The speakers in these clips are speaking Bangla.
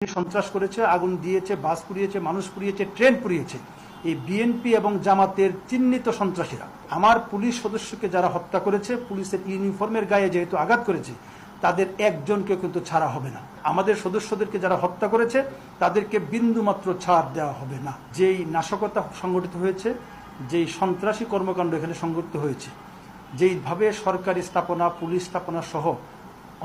সন্ত্রাস করেছে, আগুন দিয়েছে, বাস পুড়িয়েছে, মানুষ পুড়িয়েছে, ট্রেন পুড়িয়েছে। এই বিএনপি এবং জামাতের চিহ্নিত সন্ত্রাসীরা আমার পুলিশ সদস্যকে যারা হত্যা করেছে, পুলিশের ইউনিফর্মের গায়ে যেহেতু আঘাত করেছে, তাদের একজনকে কিন্তু ছাড়া হবে না। আমাদের সদস্যদেরকে যারা হত্যা করেছে তাদেরকে বিন্দুমাত্র ছাড় দেওয়া হবে না। যেই নাশকতা সংগঠিত হয়েছে, যেই সন্ত্রাসী কর্মকাণ্ড এখানে সংগঠিত হয়েছে, যেইভাবে সরকারি স্থাপনা, পুলিশ স্থাপনা সহ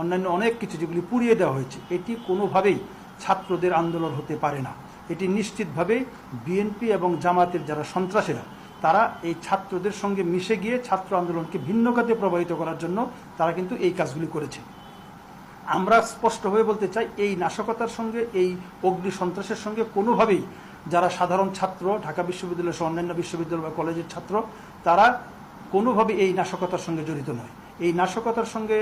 অন্যান্য অনেক কিছু যেগুলি পুড়িয়ে দেওয়া হয়েছে, এটি কোনোভাবেই ছাত্রদের আন্দোলন হতে পারে না। এটি নিশ্চিতভাবে বিএনপি এবং জামাতের যারা সন্ত্রাসীরা, তারা এই ছাত্রদের সঙ্গে মিশে গিয়ে ছাত্র আন্দোলনকে ভিন্ন খাতে প্রবাহিত করার জন্য তারা কিন্তু এই কাজগুলি করেছে। আমরা স্পষ্টভাবে বলতে চাই, এই নাশকতার সঙ্গে, এই অগ্নি সন্ত্রাসের সঙ্গে কোনোভাবেই যারা সাধারণ ছাত্র, ঢাকা বিশ্ববিদ্যালয় সহ অন্যান্য বিশ্ববিদ্যালয় বা কলেজের ছাত্র, তারা কোনোভাবে এই নাশকতার সঙ্গে জড়িত নয়। এই নাশকতার সঙ্গে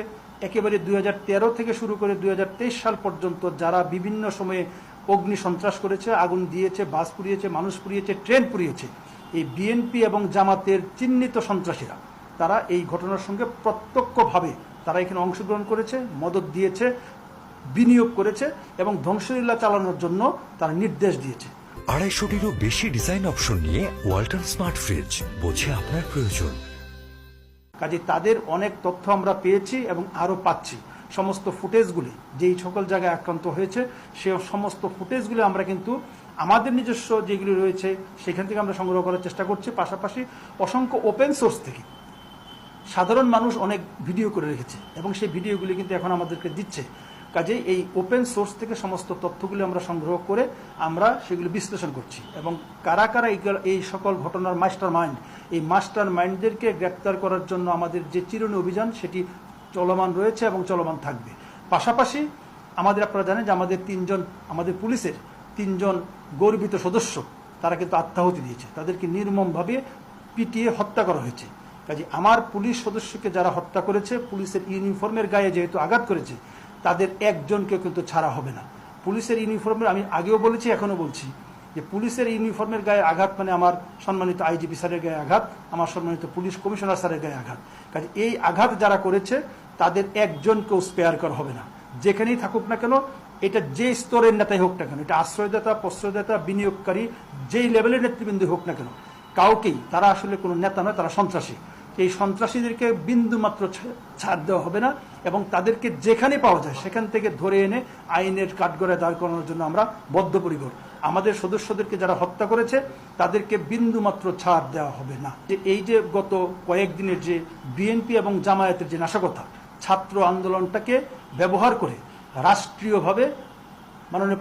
একেবারে 2013 থেকে শুরু করে 2023 সাল পর্যন্ত যারা বিভিন্ন সময়ে অগ্নি সন্ত্রাস করেছে, আগুন দিয়েছে, বাস পুড়িয়েছে, মানুষ পুড়িয়েছে, ট্রেন পুড়িয়েছে, এই বিএনপি এবং জামাতের চিহ্নিত সন্ত্রাসীরা তারা এই ঘটনার সঙ্গে প্রত্যক্ষভাবে তারা এখানে অংশগ্রহণ করেছে, মদত দিয়েছে, বিনিয়োগ করেছে এবং ধ্বংসলীলা চালানোর জন্য তারা নির্দেশ দিয়েছে। 250-টিরও বেশি ডিজাইন অপশন নিয়ে ওয়ালটন স্মার্ট ফ্রিজ, বোঝে আপনার প্রয়োজন। কাজে তাদের অনেক তথ্য আমরা পেয়েছি এবং আরও পাচ্ছি। সমস্ত ফুটেজগুলি যেই সকল জায়গায় আক্রান্ত হয়েছে, সে সমস্ত ফুটেজগুলি আমরা কিন্তু আমাদের নিজস্ব যেগুলি রয়েছে সেখান থেকে আমরা সংগ্রহ করার চেষ্টা করছি। পাশাপাশি অসংখ্য ওপেন সোর্স থেকে সাধারণ মানুষ অনেক ভিডিও করে রেখেছে এবং সেই ভিডিওগুলি কিন্তু এখন আমাদেরকে দিচ্ছে। কাজেই এই ওপেন সোর্স থেকে সমস্ত তথ্যগুলি আমরা সংগ্রহ করে আমরা সেগুলি বিশ্লেষণ করছি এবং কারা কারা এই সকল ঘটনার মাস্টার মাইন্ড, এই মাস্টার মাইন্ডদেরকে গ্রেপ্তার করার জন্য আমাদের যে চিরুনি অভিযান সেটি চলমান রয়েছে এবং চলমান থাকবে। পাশাপাশি আপনারা জানেন যে আমাদের পুলিশের 3 জন গর্বিত সদস্য তারা কিন্তু আত্মাহুতি দিয়েছে, তাদেরকে নির্মমভাবে পিটিয়ে হত্যা করা হয়েছে। কাজে আমার পুলিশ সদস্যকে যারা হত্যা করেছে, পুলিশের ইউনিফর্মের গায়ে যেহেতু আঘাত করেছে, তাদের একজনকে কিন্তু ছাড়া হবে না। পুলিশের ইউনিফর্মের, আমি আগেও বলেছি এখনও বলছি, যে পুলিশের ইউনিফর্মের গায়ে আঘাত মানে আমার সম্মানিত আইজিপি স্যারের গায়ে আঘাত, আমার সম্মানিত পুলিশ কমিশনার স্যারের গায়ে আঘাত। কাজে এই আঘাত যারা করেছে তাদের একজনকেও স্পেয়ার করা হবে না, যেখানেই থাকুক না কেন, এটা যে স্তরের নেতাই হোক না কেন, এটা আশ্রয়দাতা, প্রশ্রয়দাতা, বিনিয়োগকারী, যেই লেভেলের নেতৃবৃন্দ হোক না কেন, কাউকেই, তারা আসলে কোনো নেতা নয়, তারা সন্ত্রাসী। এই সন্ত্রাসীদেরকে বিন্দুমাত্র ছাড় দেওয়া হবে না এবং তাদেরকে যেখানে পাওয়া যায় সেখান থেকে ধরে এনে আইনের কাঠগড়ায় দাঁড় করানোর জন্য আমরা বদ্ধপরিকর। আমাদের সদস্যদেরকে যারা হত্যা করেছে তাদেরকে বিন্দুমাত্র ছাড় দেওয়া হবে না। যে এই যে গত কয়েকদিনের যে বিএনপি এবং জামায়াতের যে নাশকতা, ছাত্র আন্দোলনটাকে ব্যবহার করে রাষ্ট্রীয়ভাবে মাননীয়